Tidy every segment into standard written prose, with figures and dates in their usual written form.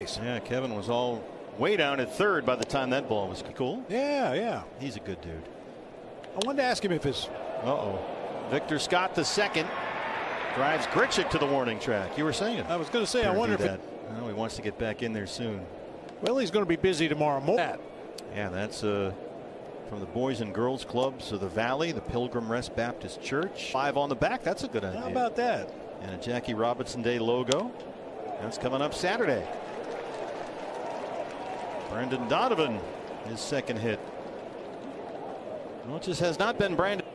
base. Yeah, Kevin was all way down at third by the time that ball was cool. Yeah. He's a good dude. I wanted to ask him if his. Victor Scott the second drives Grichuk to the warning track. You were saying. I was going to say, I wonder if that. He wants to get back in there soon. Well, he's going to be busy tomorrow morning. Yeah, that's from the Boys and Girls Clubs of the Valley, the Pilgrim Rest Baptist Church. 5 on the back. That's a good idea. How about that? And a Jackie Robinson Day logo. That's coming up Saturday. Brendan Donovan, his second hit. Well, it just has not been Brandon.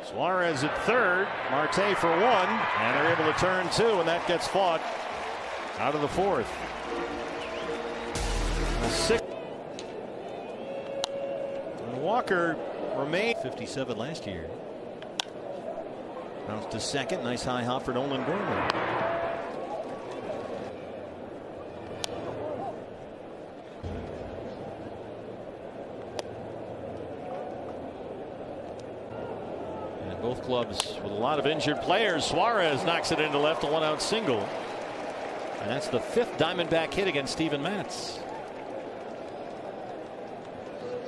Suarez at third, Marte for 1, and they're able to turn 2, and that gets fought out of the 4th. The 6th. Walker remained 57 last year. Bounced to second. Nice high hop for Nolan Gorman. And both clubs with a lot of injured players. Suarez knocks it into left, a 1-out single. And that's the 5th Diamondback hit against Steven Matz.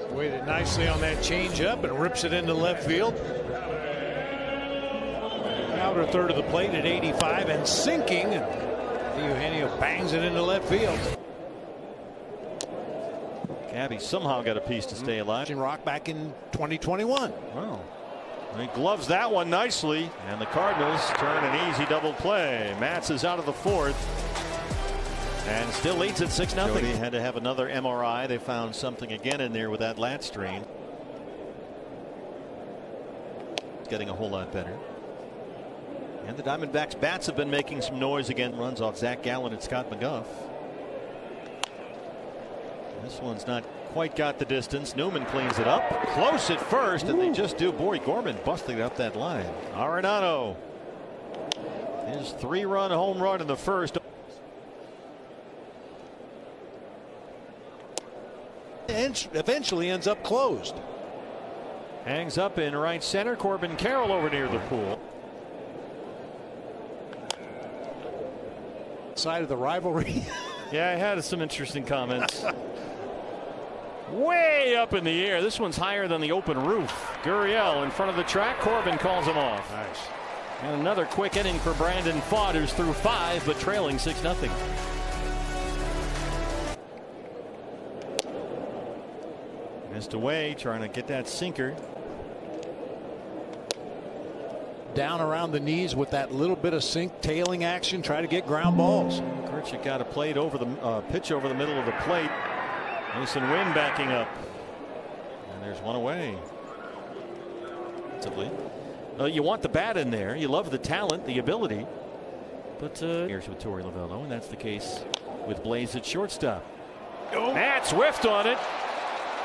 Waited nicely on that changeup and rips it into left field. Outer third of the plate at 85 and sinking. And Eugenio bangs it into left field. Cabby somehow got a piece to stay alive. Rock back in 2021. Wow. He gloves that one nicely. And the Cardinals turn an easy double play. Matz is out of the 4th. And still leads at 6-0. Jody had to have another MRI. They found something again in there with that lat strain. It's getting a whole lot better. And the Diamondbacks bats have been making some noise again. Runs off Zach Gallen and Scott McGough. This one's not quite got the distance. Newman cleans it up. Close at first, and they just do. Boy, Gorman busting up that line. Arenado. His 3-run home run in the first. Eventually ends up closed. Hangs up in right center. Corbin Carroll over near the pool. Side of the rivalry. Yeah, I had some interesting comments. Way up in the air. This one's higher than the open roof. Gurriel in front of the track. Corbin calls him off. Nice. And another quick inning for Brandon Pfaadt, who's through 5 but trailing 6-0. Missed away, trying to get that sinker. Down around the knees with that little bit of sink tailing action. Try to get ground balls. Grichuk got a plate over the pitch over the middle of the plate. Mason Wynn backing up. And there's one away. You want the bat in there. You love the talent, the ability. But here's with Torey Lovullo, and that's the case with Blaze at shortstop. That's whiffed on it.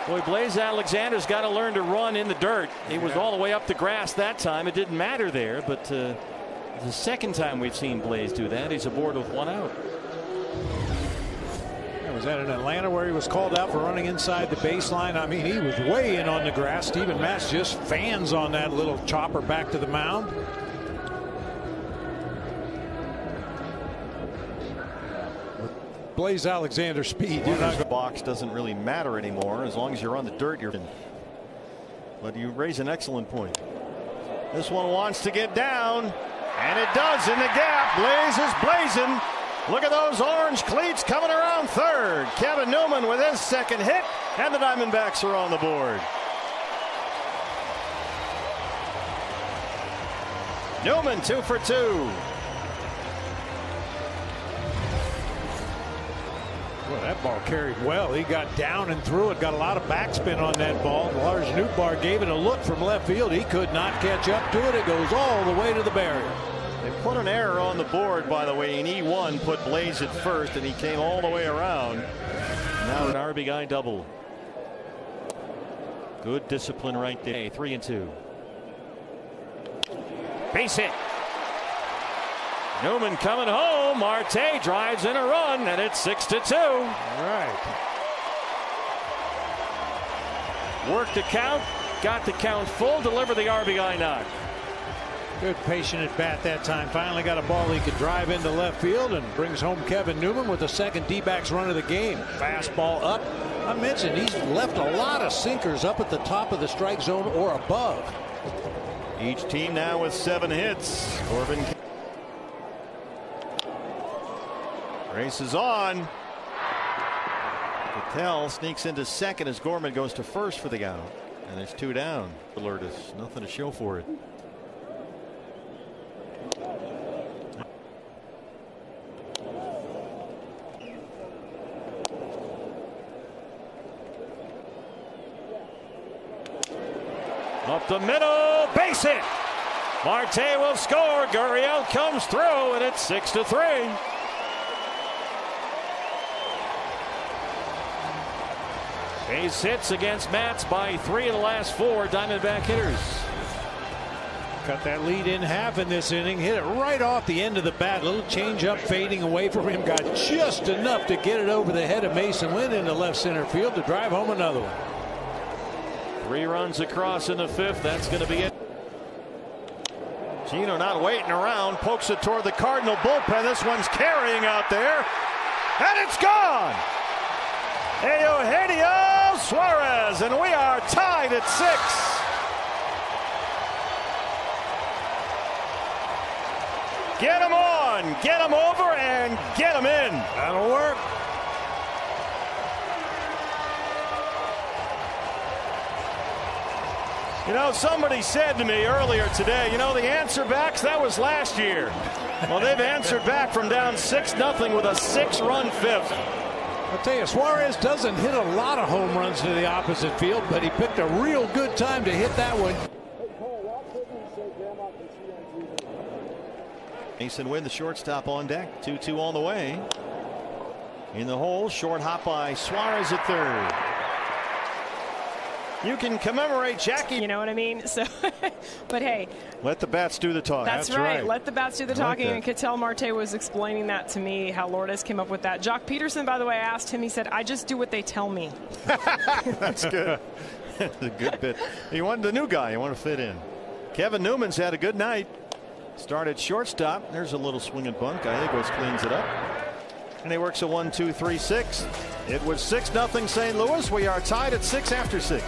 Boy, Blaze Alexander's got to learn to run in the dirt. He was all the way up the grass that time. It didn't matter there, but the second time we've seen Blaze do that, he's aboard with 1 out. Was that in Atlanta where he was called out for running inside the baseline? I mean, he was way in on the grass. Steven Matz just fans on that little chopper back to the mound. Blaze Alexander's speed. The box doesn't really matter anymore as long as you're on the dirt. But you raise an excellent point. This one wants to get down, and it does in the gap. Blaze is blazing. Look at those orange cleats coming around third. Kevin Newman with his second hit, and the Diamondbacks are on the board. Newman 2 for 2. Well, that ball carried well. He got down and threw it. Got a lot of backspin on that ball. Lars Nootbaar gave it a look from left field. He could not catch up to it. It goes all the way to the barrier. They put an error on the board, by the way, in E1, put Blaze at first, and he came all the way around. Now an RBI double. Good discipline right there. 3-2. Base hit. Newman coming home. Marte drives in a run, and it's 6-2. All right. Worked the count, got the count full, deliver the RBI knock. Good patient at bat that time. Finally got a ball he could drive into left field and brings home Kevin Newman with the second D-backs run of the game. Fastball up. I mentioned he's left a lot of sinkers up at the top of the strike zone or above. Each team now with 7 hits. Corbin races on. Patel sneaks into second as Gorman goes to first for the out. And there's 2 down. Lourdes, nothing to show for it. Up the middle, base hit. Marte will score. Gurriel comes through, and it's 6-3. Base hits against Mats by 3 of the last 4 Diamondback hitters. Cut that lead in half in this inning. Hit it right off the end of the bat. Little change up fading away from him. Got just enough to get it over the head of Mason Lynn into left center field to drive home another one. 3 runs across in the 5th. That's going to be it. Gino not waiting around. Pokes it toward the Cardinal bullpen. This one's carrying out there. And it's gone. Eugenio Suarez. And we are tied at 6. Get him on. Get him over and get him in. That'll work. You know, somebody said to me earlier today, you know, the answer backs, that was last year. Well, they've answered back from down 6-0 with a 6-run 5th. I'll tell you, Suarez doesn't hit a lot of home runs to the opposite field, but he picked a real good time to hit that one. Mason Wynn, the shortstop, on deck. 2-2 on the way. In the hole, short hop by Suarez at third. You can commemorate Jackie. You know what I mean? So, but hey, let the bats do the talking. That's right. Let the bats do the talking. And Ketel Marte was explaining that to me, how Lourdes came up with that. Jock Peterson, by the way, I asked him. He said, "I just do what they tell me." That's good. That's a good bit. He wanted the new guy. He wanted to fit in. Kevin Newman's had a good night. Started shortstop. There's a little swing and bunt. Gallegos cleans it up. And he works a 1-2-3-6. It was 6-0 St. Louis. We are tied at 6 after 6.